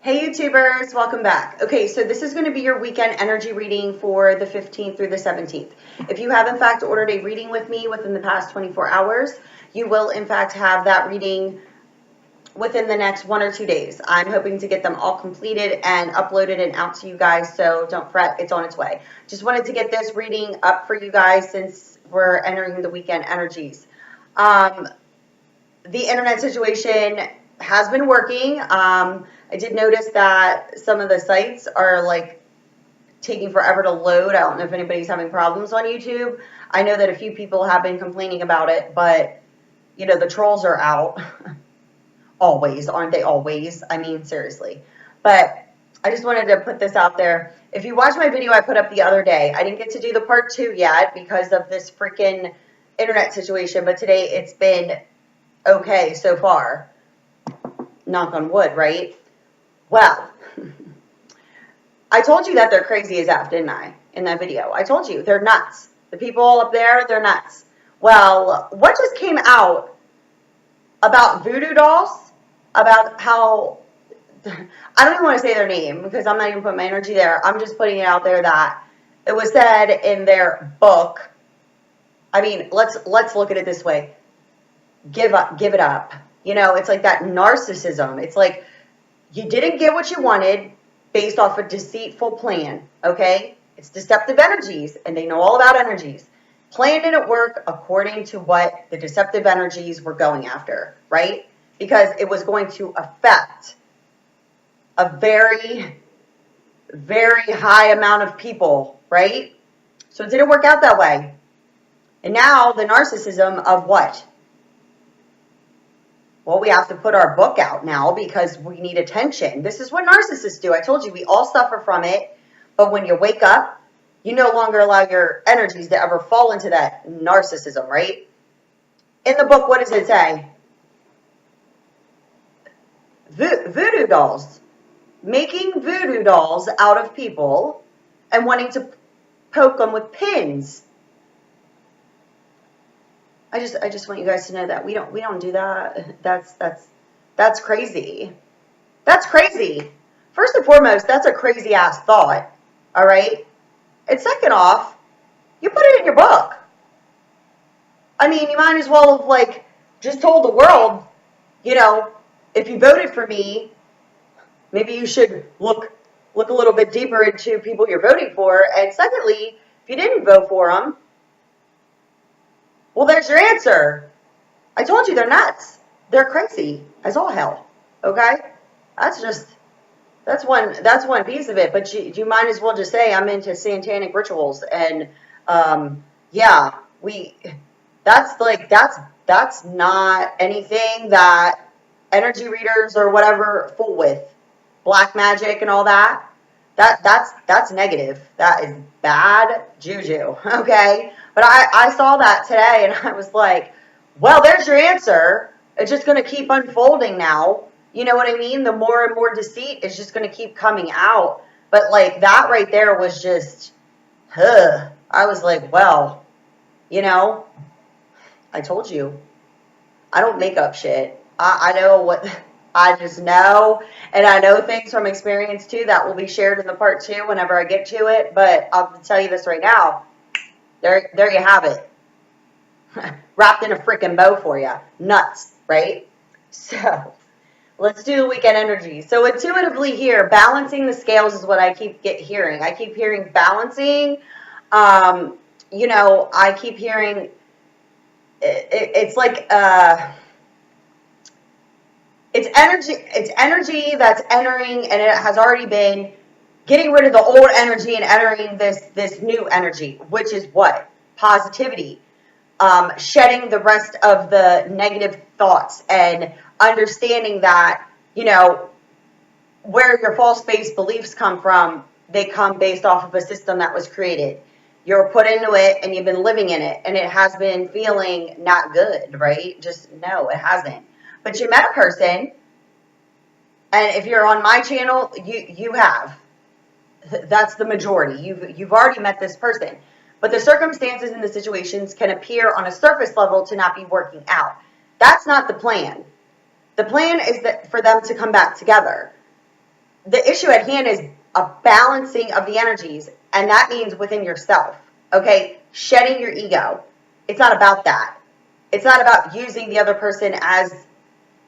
Hey YouTubers, welcome back. Okay, so this is going to be your weekend energy reading for the 15th through the 17th. If you have in fact ordered a reading with me within the past 24 hours, you will in fact have that reading within the next 1 or 2 days. I'm hoping to get them all completed and uploaded and out to you guys, so don't fret, it's on its way. Just wanted to get this reading up for you guys since we're entering the weekend energies. The internet situation has been working. I did notice that some of the sites are like taking forever to load. I don't know if anybody's having problems on YouTube. I know that a few people have been complaining about it, but you know, the trolls are out. Always, aren't they always? I mean, seriously. But I just wanted to put this out there. If you watched my video I put up the other day, I didn't get to do the part 2 yet because of this freaking internet situation, but today it's been okay so far. Knock on wood, right? Well, I told you that they're crazy as F, didn't I, in that video? I told you, they're nuts. The people up there, they're nuts. Well, what just came out about voodoo dolls, about how, I don't even want to say their name because I'm not even putting my energy there. I'm just putting it out there that it was said in their book. I mean, let's look at it this way. Give it up. You know, it's like that narcissism. It's like you didn't get what you wanted based off a deceitful plan, okay? It's deceptive energies, and they know all about energies. Plan didn't work according to what the deceptive energies were going after, right? Because it was going to affect a very, very high amount of people, right? So it didn't work out that way. And now the narcissism of what? Well, we have to put our book out now because we need attention. This is what narcissists do. I told you, we all suffer from it. But when you wake up, you no longer allow your energies to ever fall into that narcissism, right? In the book, what does it say? Voodoo dolls. Making voodoo dolls out of people and wanting to poke them with pins. I just want you guys to know that we don't do that. That's crazy. That's crazy. First and foremost, that's a crazy ass thought. All right? And second off, you put it in your book. I mean, you might as well have like just told the world, you know, if you voted for me, maybe you should look a little bit deeper into people you're voting for. And secondly, if you didn't vote for them, well, there's your answer. I told you they're nuts. They're crazy as all hell. Okay? That's one piece of it. But you might as well just say I'm into satanic rituals and yeah, that's not anything that energy readers or whatever fool with. Black magic and all that. That's negative. That is bad juju. Okay? But I saw that today and I was like, well, there's your answer. It's just going to keep unfolding now. You know what I mean? The more and more deceit is just going to keep coming out. But like that right there was just, I was like, well, you know, I told you. I don't make up shit. I know what, I just know. And I know things from experience too that will be shared in the part 2 whenever I get to it. But I'll tell you this right now. There you have it. Wrapped in a freaking bow for you. Nuts, right? So, let's do the weekend energy. So, intuitively here, balancing the scales is what I keep hearing. I keep hearing balancing. You know, I keep hearing, it's like, it's energy that's entering, and it has already been getting rid of the old energy and entering this new energy, which is what? Positivity. Shedding the rest of the negative thoughts and understanding that, you know, where your false-based beliefs come from, they come based off of a system that was created. You're put into it and you've been living in it, and it has been feeling not good, right? Just no, it hasn't. But you met a person, and if you're on my channel, you have. That's the majority. You've already met this person. But the circumstances and the situations can appear on a surface level to not be working out. That's not the plan. The plan is that for them to come back together. the issue at hand is a balancing of the energies, and that means within yourself, okay? Shedding your ego. It's not about that. It's not about using the other person as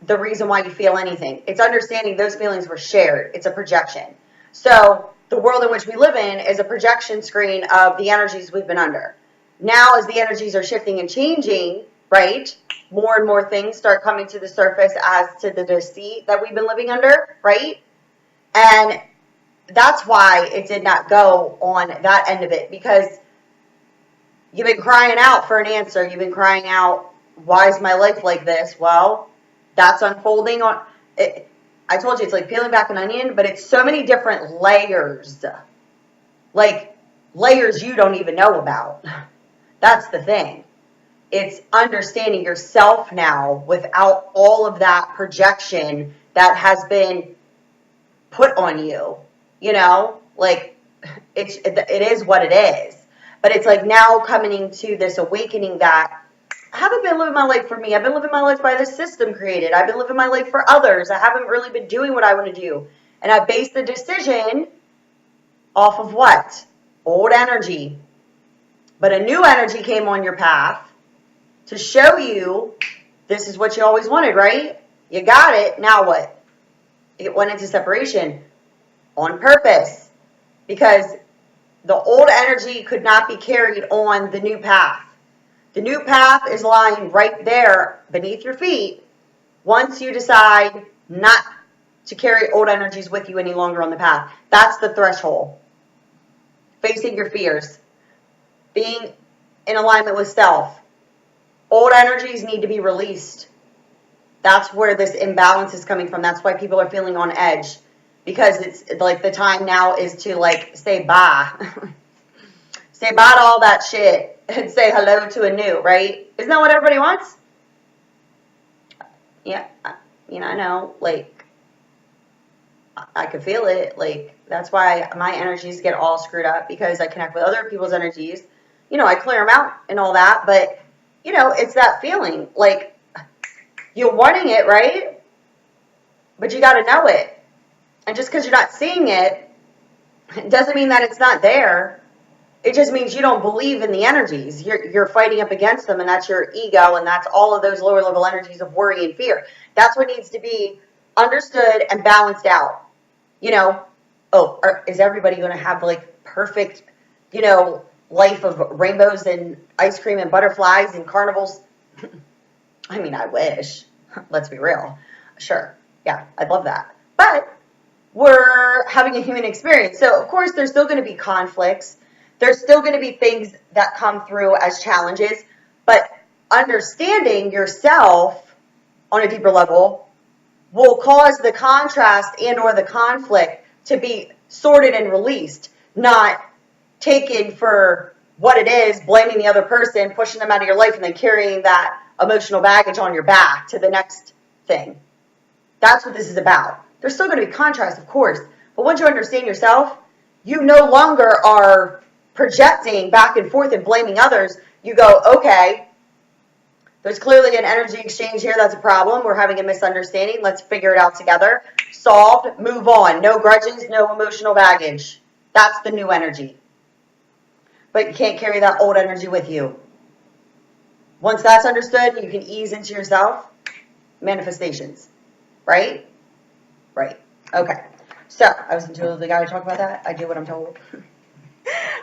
the reason why you feel anything. It's understanding those feelings were shared. It's a projection. So the world in which we live in is a projection screen of the energies we've been under. Now, as the energies are shifting and changing, right, more and more things start coming to the surface as to the deceit that we've been living under, right? And that's why it did not go on that end of it, because you've been crying out for an answer. You've been crying out, why is my life like this? Well, that's unfolding on it. I told you, it's like peeling back an onion, but it's so many different layers. Like layers you don't even know about. That's the thing. It's understanding yourself now without all of that projection that has been put on you. You know, like it is what it is. But it's like now coming to this awakening that I haven't been living my life for me. I've been living my life by the system created. I've been living my life for others. I haven't really been doing what I want to do. And I based the decision off of what? Old energy. But a new energy came on your path to show you this is what you always wanted, right? You got it. Now what? It went into separation on purpose, because the old energy could not be carried on the new path. The new path is lying right there beneath your feet once you decide not to carry old energies with you any longer on the path. That's the threshold. Facing your fears. Being in alignment with self. Old energies need to be released. That's where this imbalance is coming from. That's why people are feeling on edge. Because it's like the time now is to like say bye. Say bye to all that shit and say hello to a new, right? Isn't that what everybody wants? Yeah, I know, like, I could feel it. Like, that's why my energies get all screwed up, because I connect with other people's energies. I clear them out and all that, but, it's that feeling. Like, you're wanting it, right? But you got to know it. And just because you're not seeing it, doesn't mean that it's not there. It just means you don't believe in the energies. You're fighting up against them, and that's your ego, and that's all of those lower level energies of worry and fear. That's what needs to be understood and balanced out. Is everybody going to have like perfect, life of rainbows and ice cream and butterflies and carnivals? I mean, I wish. Let's be real. Sure. Yeah, I'd love that. But we're having a human experience. So, of course, there's still going to be conflicts. There's still going to be things that come through as challenges. But understanding yourself on a deeper level will cause the contrast and or the conflict to be sorted and released, not taken for what it is, blaming the other person, pushing them out of your life, and then carrying that emotional baggage on your back to the next thing. That's what this is about. There's still going to be contrast, of course, but once you understand yourself, you no longer are projecting back and forth and blaming others. You go, okay, there's clearly an energy exchange here. That's a problem. We're having a misunderstanding. Let's figure it out together. Solved. Move on. No grudges, no emotional baggage. That's the new energy. But you can't carry that old energy with you. Once that's understood, you can ease into yourself. Manifestations. Right? Right. Okay. So, I was told the guy to talk about that. I do what I'm told.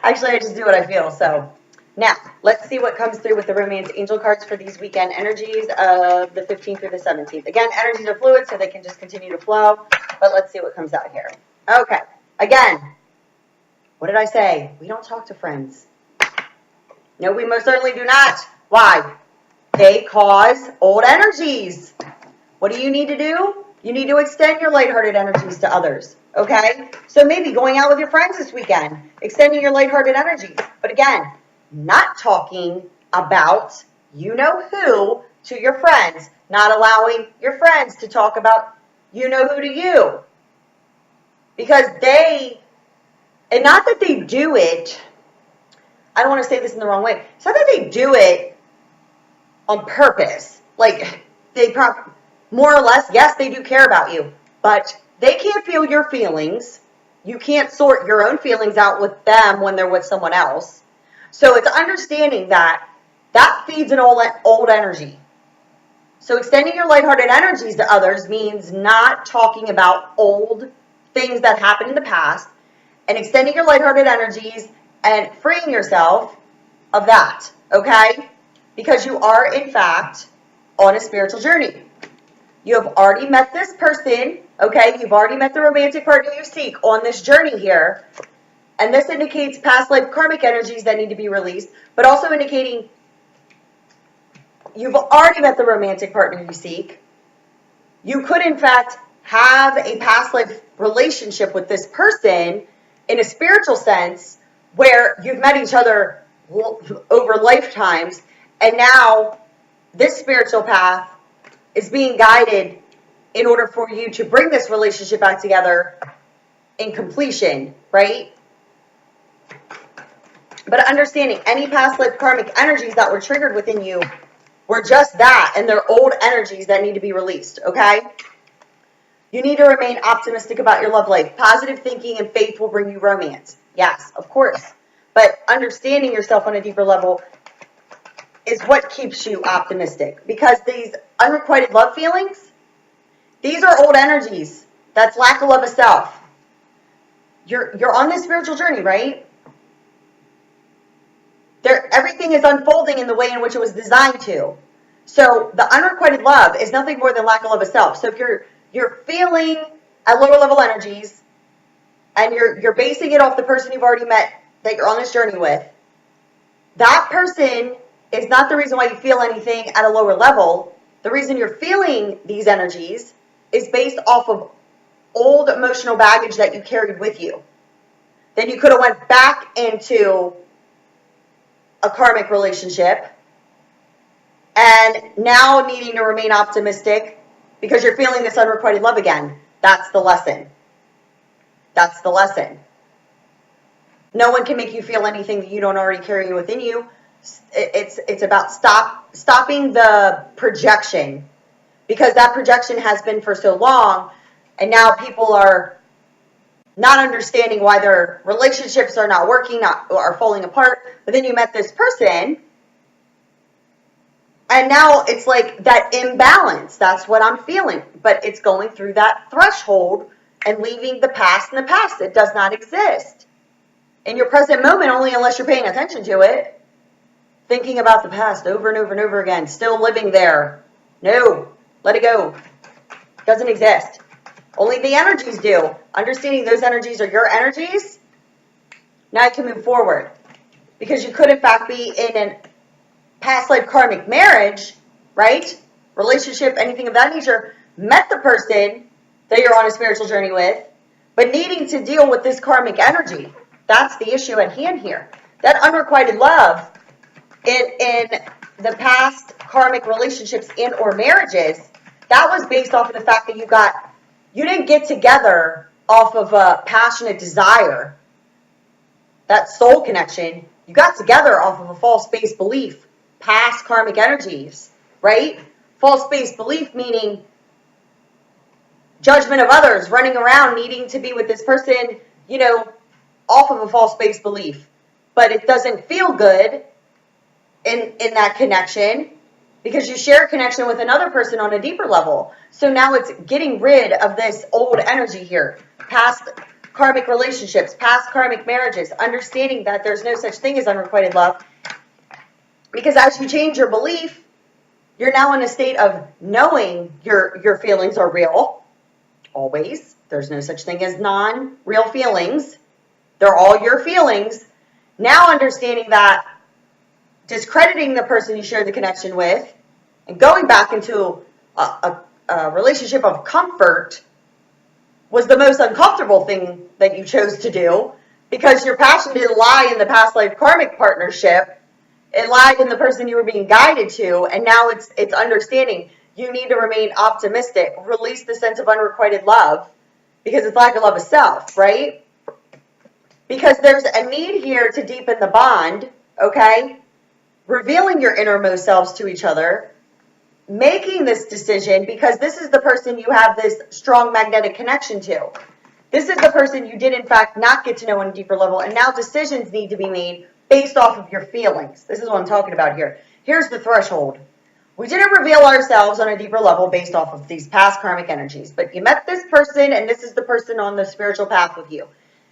Actually, I just do what I feel. So, now, let's see what comes through with the romance angel cards for these weekend energies of the 15th through the 17th. Again, energies are fluid, so they can just continue to flow. But let's see what comes out here. Okay. Again, what did I say? We don't talk to friends. No, we most certainly do not. Why? They cause old energies. What do you need to do? You need to extend your lighthearted energies to others, okay? So maybe going out with your friends this weekend, extending your lighthearted energies. But again, not talking about you-know-who to your friends, not allowing your friends to talk about you-know-who to you. Because and not that they do it, I don't want to say this in the wrong way. It's not that they do it on purpose. Like, more or less, yes, they do care about you, but They can't feel your feelings. You can't sort your own feelings out with them when they're with someone else. So it's understanding that that feeds an old energy. So extending your lighthearted energies to others means not talking about old things that happened in the past, and extending your lighthearted energies and freeing yourself of that, okay? Because you are, in fact, on a spiritual journey. You have already met this person, okay? You've already met the romantic partner you seek on this journey here. And this indicates past life karmic energies that need to be released, but also indicating you've already met the romantic partner you seek. You could, in fact, have a past life relationship with this person in a spiritual sense where you've met each other over lifetimes, and now this spiritual path is being guided in order for you to bring this relationship back together in completion, right? But understanding any past life karmic energies that were triggered within you were just that, and they're old energies that need to be released, okay? You need to remain optimistic about your love life. Positive thinking and faith will bring you romance. Yes, of course. But understanding yourself on a deeper level is what keeps you optimistic. Because these unrequited love feelings, these are old energies. That's lack of love of self. You're on this spiritual journey, right? Everything is unfolding in the way in which it was designed to. So the unrequited love is nothing more than lack of love of self. So if you're feeling at lower level energies and you're basing it off the person you've already met that you're on this journey with, that person is not the reason why you feel anything at a lower level. The reason you're feeling these energies is based off of old emotional baggage that you carried with you. Then you could have went back into a karmic relationship and now needing to remain optimistic because you're feeling this unrequited love again. That's the lesson. That's the lesson. No one can make you feel anything that you don't already carry within you. It's about stopping the projection, because that projection has been for so long, and now people are not understanding why their relationships are not working, are falling apart. But then you met this person, and now it's like that imbalance. That's what I'm feeling. But it's going through that threshold and leaving the past in the past. It does not exist in your present moment, only unless you're paying attention to it. Thinking about the past over and over and over again, still living there. No, let it go. It doesn't exist. Only the energies do. Understanding those energies are your energies, now you can move forward. Because you could, in fact, be in a past life karmic marriage, right? Relationship, anything of that nature, met the person that you're on a spiritual journey with, but needing to deal with this karmic energy. That's the issue at hand here. That unrequited love in the past karmic relationships and or marriages, that was based off of the fact that you didn't get together off of a passionate desire, that soul connection. You got together off of a false base belief, past karmic energies, right? False base belief meaning judgment of others, running around needing to be with this person, off of a false base belief. But it doesn't feel good in that connection because you share a connection with another person on a deeper level. So now it's getting rid of this old energy here. Past karmic relationships, past karmic marriages, understanding that there's no such thing as unrequited love. Because as you change your belief, you're now in a state of knowing your feelings are real. Always. There's no such thing as non-real feelings. They're all your feelings. Now understanding that discrediting the person you share the connection with and going back into a relationship of comfort was the most uncomfortable thing that you chose to do, because your passion didn't lie in the past life karmic partnership. It lied in the person you were being guided to, and now it's understanding you need to remain optimistic, release the sense of unrequited love, because it's lack of love of self, right? Because there's a need here to deepen the bond, okay? Revealing your innermost selves to each other, making this decision because this is the person you have this strong magnetic connection to. This is the person you did, in fact, not get to know on a deeper level, and now decisions need to be made based off of your feelings. This is what I'm talking about here. Here's the threshold. We didn't reveal ourselves on a deeper level based off of these past karmic energies, but you met this person, and this is the person on the spiritual path with you.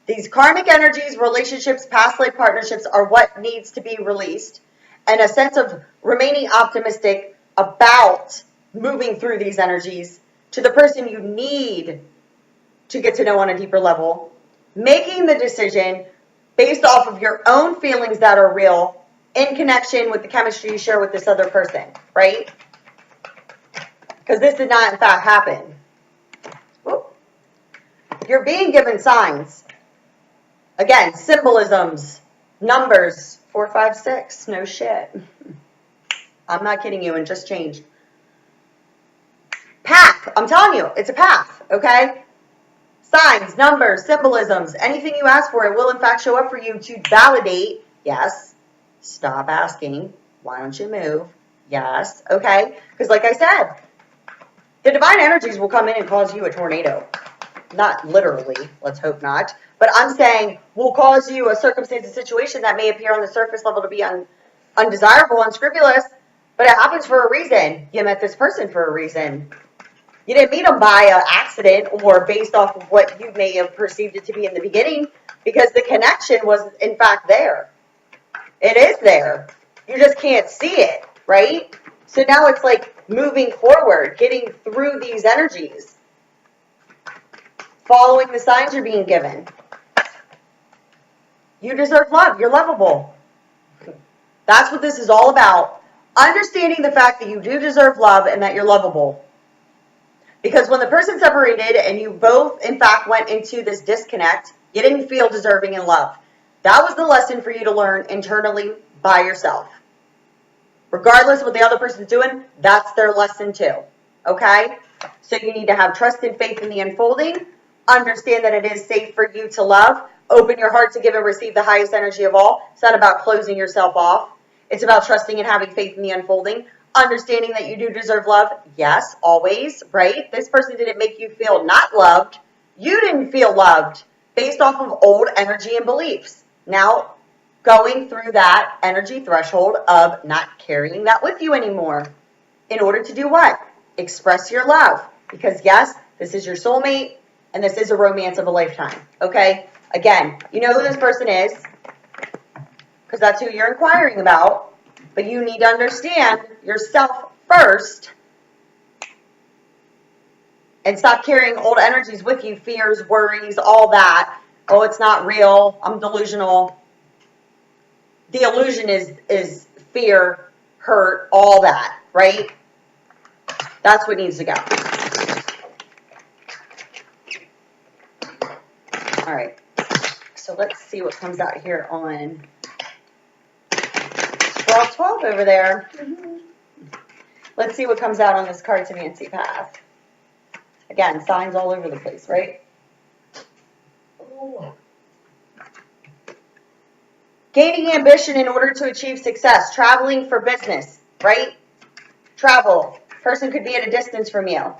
These karmic energies, relationships, past life partnerships are what needs to be released, and a sense of remaining optimistic about moving through these energies to the person you need to get to know on a deeper level, making the decision based off of your own feelings that are real in connection with the chemistry you share with this other person, right? Because this did not, in fact, happen. Whoop. You're being given signs. Again, symbolisms, numbers, 4, 5, 6. No shit. I'm not kidding you, and just changed. Path. I'm telling you, it's a path, okay? Signs, numbers, symbolisms, anything you ask for, it will, in fact, show up for you to validate, yes. Stop asking, why don't you move? Yes, okay? Because like I said, the divine energies will come in and cause you a tornado. Not literally, let's hope not. But I'm saying will cause you a circumstance, a situation that may appear on the surface level to be undesirable, unscrupulous, but it happens for a reason. You met this person for a reason. You didn't meet them by accident or based off of what you may have perceived it to be in the beginning, because the connection was, in fact, there. It is there. You just can't see it, right? So now it's like moving forward, getting through these energies, following the signs you're being given. You deserve love. You're lovable. That's what this is all about. Understanding the fact that you do deserve love and that you're lovable. Because when the person separated and you both, in fact, went into this disconnect, you didn't feel deserving in love. That was the lesson for you to learn internally by yourself. Regardless of what the other person's doing, that's their lesson too. Okay? So you need to have trust and faith in the unfolding. Understand that it is safe for you to love. Open your heart to give and receive the highest energy of all. It's not about closing yourself off. It's about trusting and having faith in the unfolding. Understanding that you do deserve love. Yes, always, right? This person didn't make you feel not loved. You didn't feel loved based off of old energy and beliefs. Now, going through that energy threshold of not carrying that with you anymore. In order to do what? Express your love. Because yes, this is your soulmate, and this is a romance of a lifetime. Okay? Again, you know who this person is, because that's who you're inquiring about. But you need to understand yourself first and stop carrying old energies with you, fears, worries, all that. Oh, it's not real. I'm delusional. The illusion is fear, hurt, all that, right? That's what needs to go. All right. So let's see what comes out here on 12 over there. Let's see what comes out on this card to Nancy Path. Again, signs all over the place, right? Gaining ambition in order to achieve success. Traveling for business, right? Travel. Person could be at a distance from you.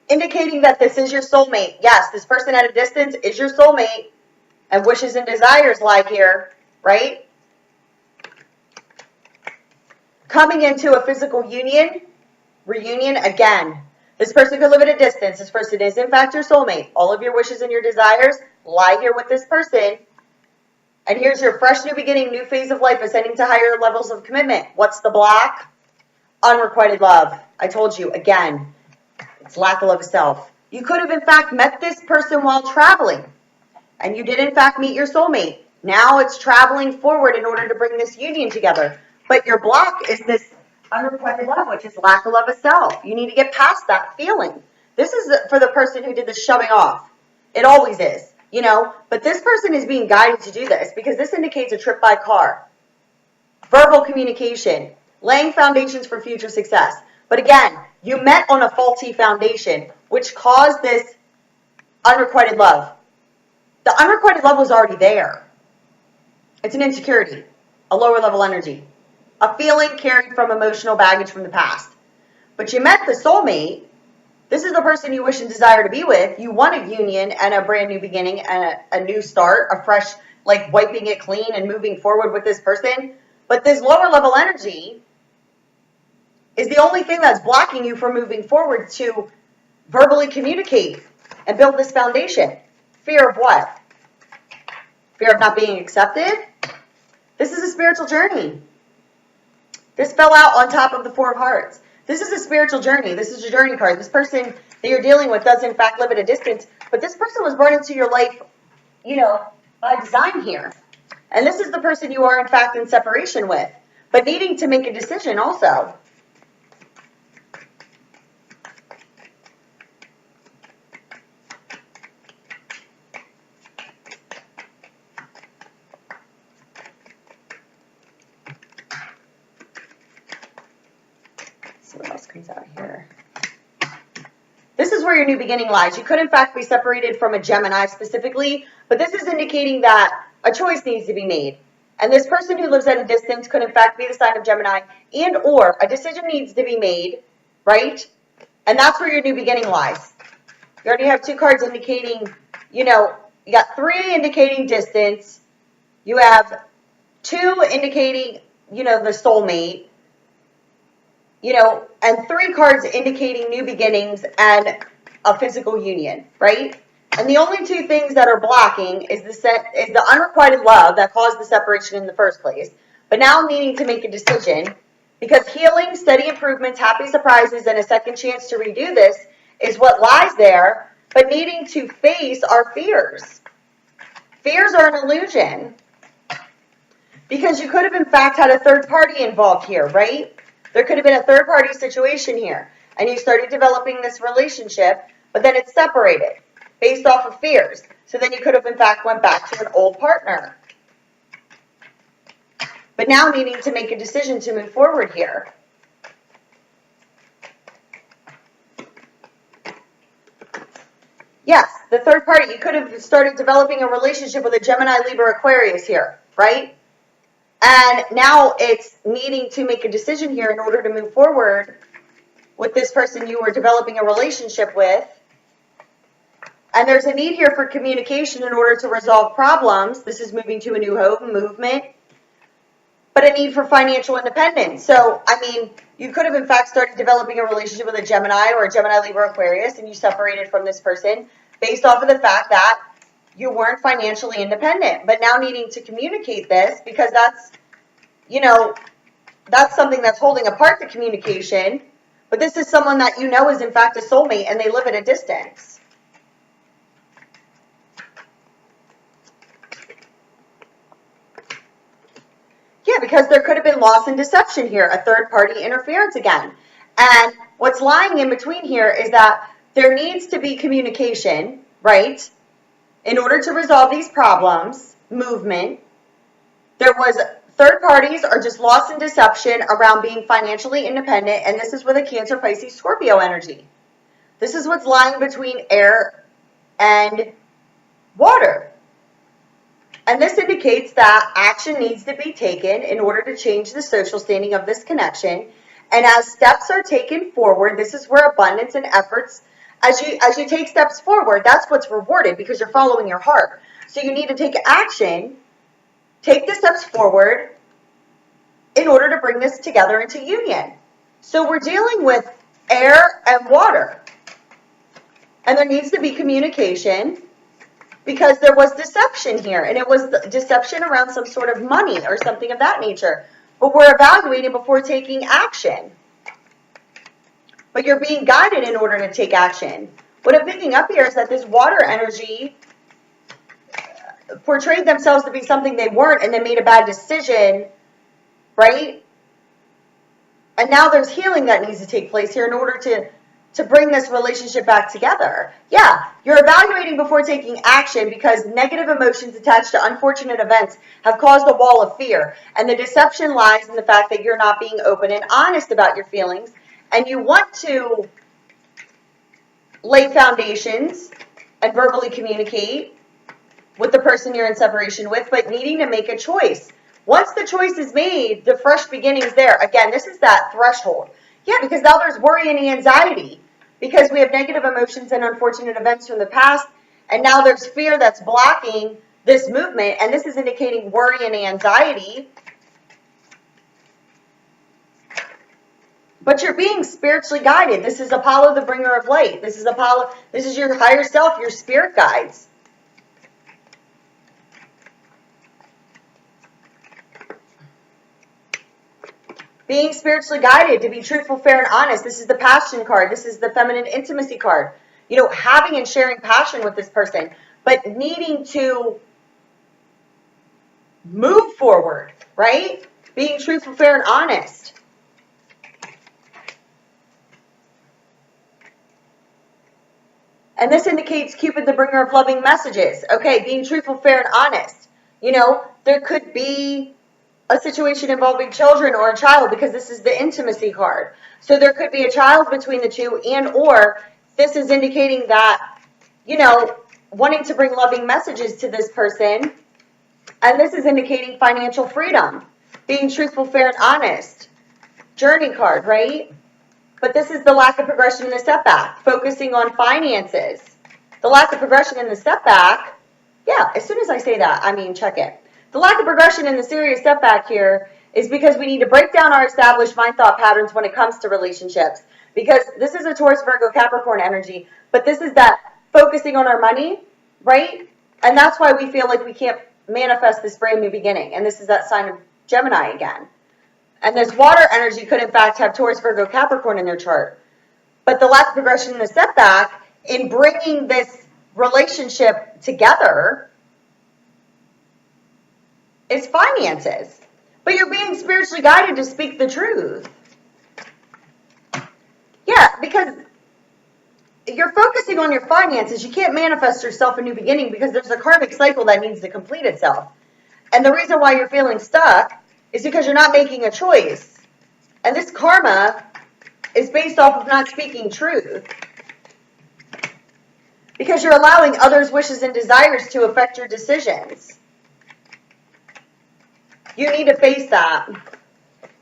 Indicating that this is your soulmate. Yes, this person at a distance is your soulmate. And wishes and desires lie here, right? Coming into a physical reunion again. This person could live at a distance. This person is, in fact, your soulmate. All of your wishes and your desires lie here with this person. And here's your fresh new beginning, new phase of life, ascending to higher levels of commitment. What's the block? Unrequited love. I told you, again, it's lack of love of self. You could have, in fact, met this person while traveling. And you did, in fact, meet your soulmate. Now it's traveling forward in order to bring this union together. But your block is this unrequited love, which is lack of love of self. You need to get past that feeling. This is for the person who did the shoving off. It always is, you know. But this person is being guided to do this because this indicates a trip by car. Verbal communication. Laying foundations for future success. But again, you met on a faulty foundation. which caused this unrequited love. The unrequited love was already there. It's an insecurity, a lower level energy, a feeling carried from emotional baggage from the past. But you met the soulmate. This is the person you wish and desire to be with. You want a union and a brand new beginning and a new start, a fresh, like wiping it clean and moving forward with this person. But this lower level energy is the only thing that's blocking you from moving forward to verbally communicate and build this foundation. Fear of what? Fear of not being accepted? This is a spiritual journey. This fell out on top of the Four of Hearts. This is a spiritual journey. This is a journey card. This person that you're dealing with does in fact live at a distance, but this person was brought into your life, by design here. And this is the person you are in fact in separation with, but needing to make a decision also. What else comes out here? This is where your new beginning lies. You could in fact be separated from a Gemini specifically, but this is indicating that a choice needs to be made. And this person who lives at a distance could in fact be the sign of Gemini, and or a decision needs to be made, right? And that's where your new beginning lies. You already have two cards indicating, you got three indicating distance. You have two indicating, the soulmate. And three cards indicating new beginnings and a physical union, right? And the only two things that are blocking is the unrequited love that caused the separation in the first place, but now needing to make a decision, because healing, steady improvements, happy surprises, and a second chance to redo this is what lies there, but needing to face our fears. Fears are an illusion, because you could have in fact had a third party involved here, right? There could have been a third-party situation here, and you started developing this relationship, but then it's separated based off of fears. So then you could have, in fact, went back to an old partner. But now needing to make a decision to move forward here. Yes, the third party, you could have started developing a relationship with a Gemini, Libra, Aquarius here, right? And now it's needing to make a decision here in order to move forward with this person you were developing a relationship with. And there's a need here for communication in order to resolve problems. This is moving to a new home, movement, but a need for financial independence. So, you could have in fact started developing a relationship with a Gemini or a Gemini, Libra, Aquarius, and you separated from this person based off of the fact that you weren't financially independent, but now needing to communicate this because that's, that's something that's holding apart the communication. But this is someone that is in fact a soulmate and they live at a distance. Yeah, because there could have been loss and deception here, a third party interference again. And what's lying in between here is that there needs to be communication, right? In order to resolve these problems, movement, there was third parties or just loss and deception around being financially independent, and this is with a Cancer, Pisces, Scorpio energy. This is what's lying between air and water. And this indicates that action needs to be taken in order to change the social standing of this connection. And as steps are taken forward, this is where abundance and efforts, as you take steps forward, that's what's rewarded because you're following your heart. So you need to take action, take the steps forward in order to bring this together into union. So we're dealing with air and water. And there needs to be communication because there was deception here. And it was deception around some sort of money or something of that nature. But we're evaluating before taking action. But you're being guided in order to take action. What I'm picking up here is that this water energy portrayed themselves to be something they weren't and they made a bad decision, right? And now there's healing that needs to take place here in order to bring this relationship back together. Yeah, you're evaluating before taking action because negative emotions attached to unfortunate events have caused a wall of fear. And the deception lies in the fact that you're not being open and honest about your feelings. And you want to lay foundations and verbally communicate with the person you're in separation with, but needing to make a choice. Once the choice is made, the fresh beginning's there. Again, this is that threshold. Yeah, because now there's worry and anxiety because we have negative emotions and unfortunate events from the past, and now there's fear that's blocking this movement, and this is indicating worry and anxiety. But you're being spiritually guided. This is Apollo, the bringer of light. This is Apollo. This is your higher self, your spirit guides. Being spiritually guided to be truthful, fair, and honest. This is the passion card. This is the feminine intimacy card. You know, having and sharing passion with this person, but needing to move forward, right? Being truthful, fair, and honest. And this indicates Cupid, the bringer of loving messages. Okay, being truthful, fair, and honest. You know, there could be a situation involving children or a child because this is the intimacy card. So there could be a child between the two, and or this is indicating that, you know, wanting to bring loving messages to this person. And this is indicating financial freedom. Being truthful, fair, and honest. Journey card, right? But this is the lack of progression in the setback, focusing on finances. The lack of progression in the setback, yeah, as soon as I say that, I mean, check it. The lack of progression in the serious setback here is because we need to break down our established mind thought patterns when it comes to relationships. Because this is a Taurus, Virgo, Capricorn energy, but this is that focusing on our money, right? And that's why we feel like we can't manifest this brand new beginning. And this is that sign of Gemini again. And this water energy could, in fact, have Taurus, Virgo, Capricorn in their chart. But the lack of progression in the setback in bringing this relationship together is finances. But you're being spiritually guided to speak the truth. Yeah, because you're focusing on your finances. You can't manifest yourself a new beginning because there's a karmic cycle that needs to complete itself. And the reason why you're feeling stuck is because you're not making a choice. And this karma is based off of not speaking truth. Because you're allowing others' wishes and desires to affect your decisions. You need to face that.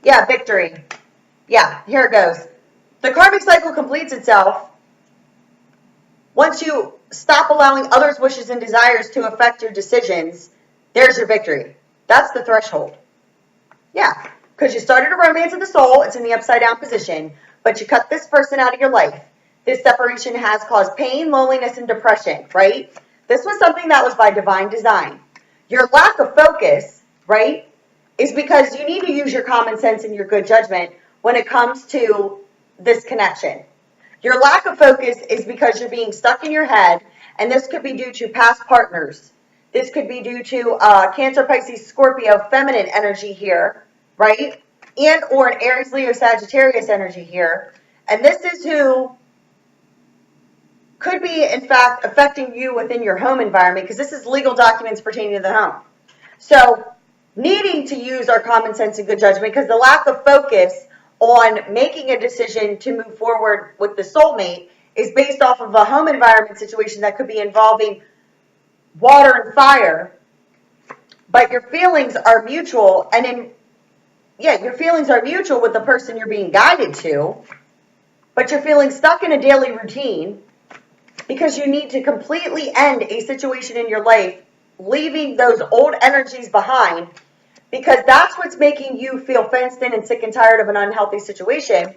Yeah, victory. Yeah, here it goes. The karmic cycle completes itself once you stop allowing others' wishes and desires to affect your decisions. There's your victory. That's the threshold. Yeah, because you started a romance of the soul. It's in the upside down position, but you cut this person out of your life. This separation has caused pain, loneliness, and depression, right? This was something that was by divine design. Your lack of focus, right, is because you need to use your common sense and your good judgment when it comes to this connection. Your lack of focus is because you're being stuck in your head, and this could be due to past partners. This could be due to Cancer, Pisces, Scorpio, feminine energy here, right? And or an Aries, Leo, Sagittarius energy here. And this is who could be, in fact, affecting you within your home environment because this is legal documents pertaining to the home. So needing to use our common sense and good judgment because the lack of focus on making a decision to move forward with the soulmate is based off of a home environment situation that could be involving water and fire, but your feelings are mutual, and your feelings are mutual with the person you're being guided to, but you're feeling stuck in a daily routine because you need to completely end a situation in your life, leaving those old energies behind, because that's what's making you feel fenced in and sick and tired of an unhealthy situation.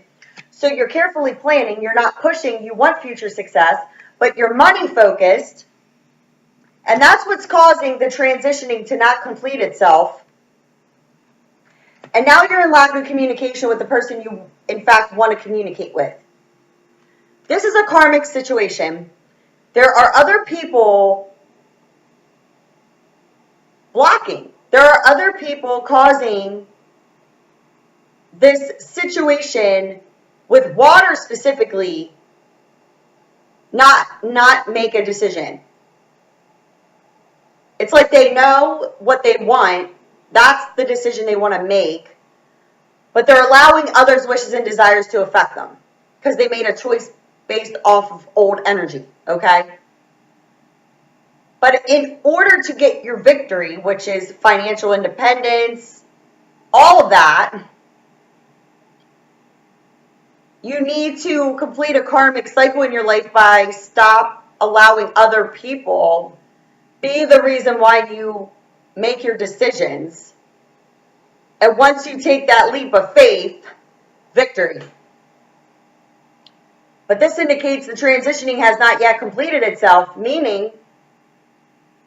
So you're carefully planning, you're not pushing, you want future success, but you're money focused. And that's what's causing the transitioning to not complete itself. And now you're in lack of communication with the person you, in fact, want to communicate with. This is a karmic situation. There are other people blocking. There are other people causing this situation with water specifically not make a decision. It's like they know what they want. That's the decision they want to make. But they're allowing others' wishes and desires to affect them because they made a choice based off of old energy, okay? But in order to get your victory, which is financial independence, all of that, you need to complete a karmic cycle in your life by stop allowing other people be the reason why you make your decisions. And once you take that leap of faith, victory. But this indicates the transitioning has not yet completed itself, meaning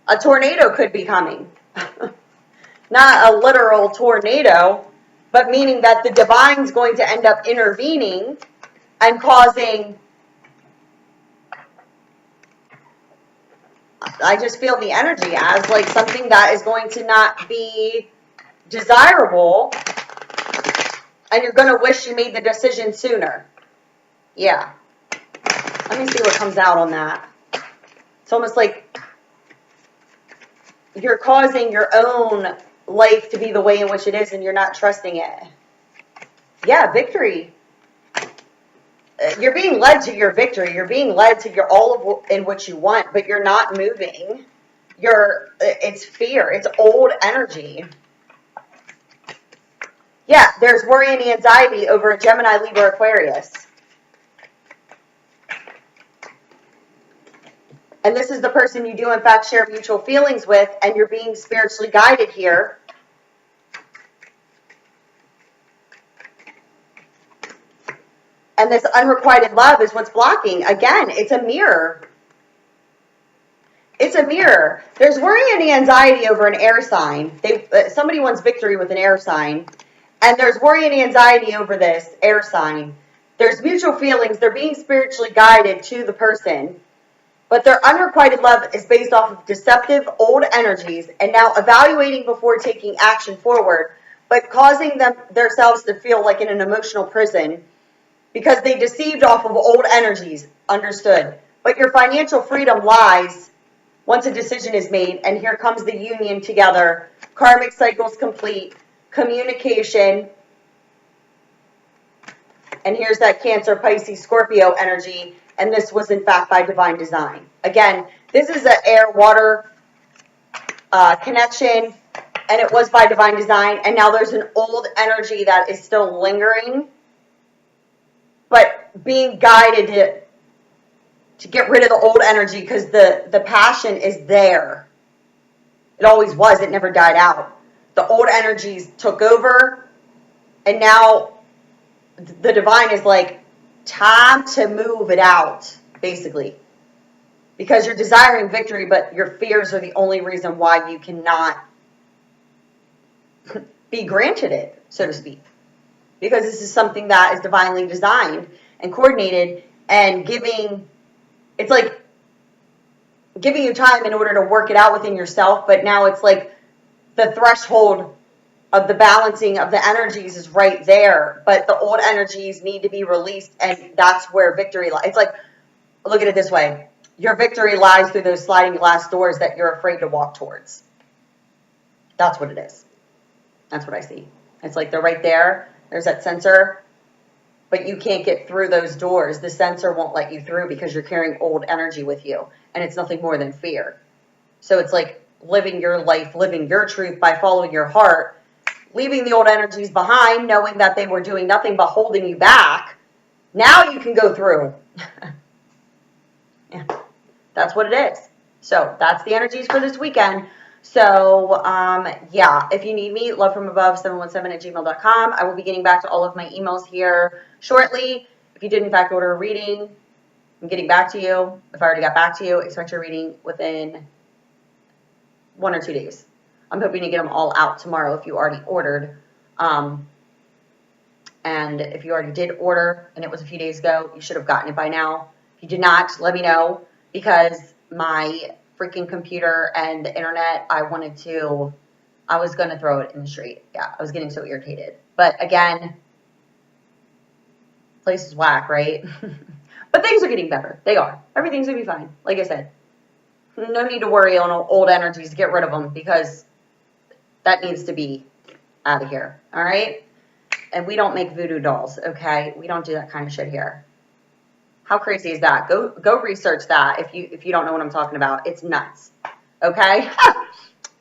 a tornado could be coming. Not a literal tornado, but meaning that the divine's going to end up intervening and causing, I just feel the energy as like something that is going to not be desirable, and you're going to wish you made the decision sooner. Yeah. Let me see what comes out on that. It's almost like you're causing your own life to be the way in which it is, and you're not trusting it. Yeah, victory. You're being led to your victory. You're being led to your all of in what you want, but you're not moving. It's fear. It's old energy. Yeah, there's worry and anxiety over a Gemini, Libra, Aquarius. And this is the person you do, in fact, share mutual feelings with, and you're being spiritually guided here. And this unrequited love is what's blocking. Again, it's a mirror. It's a mirror. There's worry and anxiety over an air sign. Somebody wants victory with an air sign. And there's worry and anxiety over this air sign. There's mutual feelings. They're being spiritually guided to the person. But their unrequited love is based off of deceptive old energies and now evaluating before taking action forward, but causing themselves to feel like in an emotional prison because they deceived off of old energies. Understood. But your financial freedom lies once a decision is made, and here comes the union together. Karmic cycles complete. Communication. And here's that Cancer, Pisces, Scorpio energy. And this was, in fact, by divine design. Again, this is an air-water connection, and it was by divine design. And now there's an old energy that is still lingering, but being guided to get rid of the old energy because the passion is there. It always was. It never died out. The old energies took over, and now the divine is like, time to move it out, basically. Because you're desiring victory, but your fears are the only reason why you cannot be granted it, so to speak. Because this is something that is divinely designed and coordinated and it's like giving you time in order to work it out within yourself, but now it's like the threshold of the balancing of the energies is right there, but the old energies need to be released, and that's where victory lies. It's like, look at it this way. Your victory lies through those sliding glass doors that you're afraid to walk towards. That's what it is. That's what I see. It's like they're right there. There's that sensor, but you can't get through those doors. The sensor won't let you through because you're carrying old energy with you, and it's nothing more than fear. So it's like living your life, living your truth by following your heart, leaving the old energies behind, knowing that they were doing nothing but holding you back. Now you can go through. Yeah, that's what it is. So that's the energies for this weekend. So, yeah, if you need me, lovefromabove717@gmail.com. I will be getting back to all of my emails here shortly. If you did, in fact, order a reading, I'm getting back to you. If I already got back to you, expect your reading within 1 or 2 days. I'm hoping to get them all out tomorrow if you already ordered. And if you already did order and it was a few days ago, you should have gotten it by now. If you did not, let me know, because my freaking computer and the internet, I was going to throw it in the street. Yeah, I was getting so irritated. But again, place is whack, right? But things are getting better. They are. Everything's going to be fine. Like I said, no need to worry on old energies. Get rid of them, because that needs to be out of here. All right? And we don't make voodoo dolls, okay? We don't do that kind of shit here. How crazy is that? Go research that if you don't know what I'm talking about. It's nuts. Okay?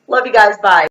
Love you guys. Bye.